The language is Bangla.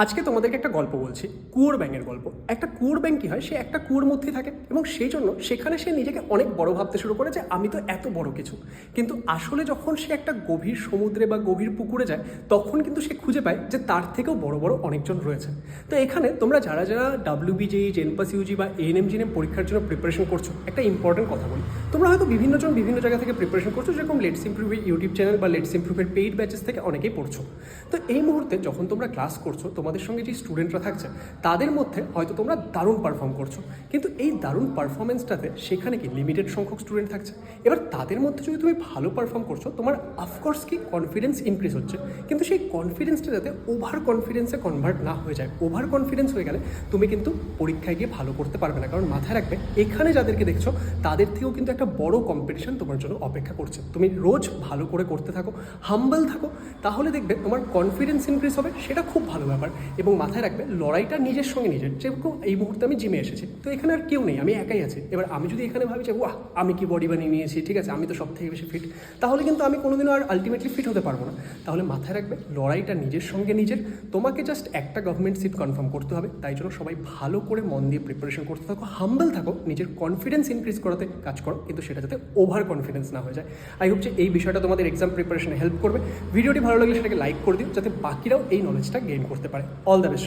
আজকে তোমাদেরকে একটা গল্প বলছি, কুয়োর ব্যাঙের গল্প। একটা কুয়োর ব্যাঙ কী হয়, সে একটা কুয়োর মধ্যেই থাকে এবং সেই জন্য সেখানে সে নিজেকে অনেক বড় ভাবতে শুরু করে যে আমি তো এত বড় কিছু। কিন্তু আসলে যখন সে একটা গভীর সমুদ্রে বা গভীর পুকুরে যায়, তখন কিন্তু সে খুঁজে পায় যে তার থেকেও বড় বড় অনেকজন রয়েছে। তো এখানে তোমরা যারা যারা WBJEE, জেনপাস ইউজি বা ANM পরীক্ষার জন্য প্রিপারেশন করছো, একটা ইম্পর্টেন্ট কথা বলি। তোমরা হয়তো বিভিন্ন জায়গা থেকে প্রিপারেশন করছো, যেরকম লেটস ইমপ্রুভের ইউটিউব চ্যানেল বা লেটস ইমপ্রুভের পেইড ব্যাচেস থেকে অনেকেই পড়ছো। তো এই মুহূর্তে যখন তোমরা ক্লাস করছো, তোমাদের সঙ্গে যে স্টুডেন্টরা থাকছে তাদের মধ্যে হয়তো তোমরা দারুণ পারফর্ম করছো, কিন্তু এই দারুণ পারফরমেন্সটাতে সেখানে কি লিমিটেড সংখ্যক স্টুডেন্ট থাকছে। এবার তাদের মধ্যে যদি তুমি ভালো পারফর্ম করছো, তোমার অফকোর্স কি কনফিডেন্স ইনক্রিজ হচ্ছে, কিন্তু সেই কনফিডেন্সটা যাতে ওভার কনফিডেন্সে কনভার্ট না হয়ে যায়। ওভার কনফিডেন্স হয়ে গেলে তুমি কিন্তু পরীক্ষায় গিয়ে ভালো করতে পারবে না। কারণ মাথায় রাখবে, এখানে যাদেরকে দেখছো তাদের থেকেও কিন্তু একটা বড় কম্পিটিশন তোমার জন্য অপেক্ষা করছে। তুমি রোজ ভালো করে করতে থাকো, হাম্বল থাকো, তাহলে দেখবে তোমার কনফিডেন্স ইনক্রিজ হবে। সেটা খুব ভালো ব্যাপার। এবং মাথায় রাখবে, লড়াইটা নিজের সঙ্গে নিজের। যেরকম এই মুহূর্তে আমি জিমে এসেছি, তো এখানে আর কেউ নেই, আমি একাই আছি। এবার আমি যদি এখানে ভাবি যে ওয়াহ আমি কি বডি বানিয়ে নিয়েছি, ঠিক আছে আমি তো সব থেকে বেশি ফিট, তাহলে কিন্তু আমি কোনোদিনও আর আলটিমেটলি ফিট হতে পারবো না। তাহলে মাথায় রাখবে, লড়াইটা নিজের সঙ্গে নিজের। তোমাকে জাস্ট একটা গভর্নমেন্ট সিট কনফার্ম করতে হবে। তাই জন্য সবাই ভালো করে মন দিয়ে প্রিপারেশন করতে থাকো, হাম্বল থাকো, নিজের কনফিডেন্স ইনক্রিজ করাতে কাজ করো, কিন্তু সেটা যাতে ওভার কনফিডেন্স না হয়ে যায়। আই হোপ যে এই বিষয়টা তোমাদের এক্সাম প্রিপারেশনে হেল্প করবে। ভিডিওটি ভালো লাগলে সেটাকে লাইক করে দিও, যাতে বাকিরাও এই নলেজটা গেইন করতে পারে। All the best.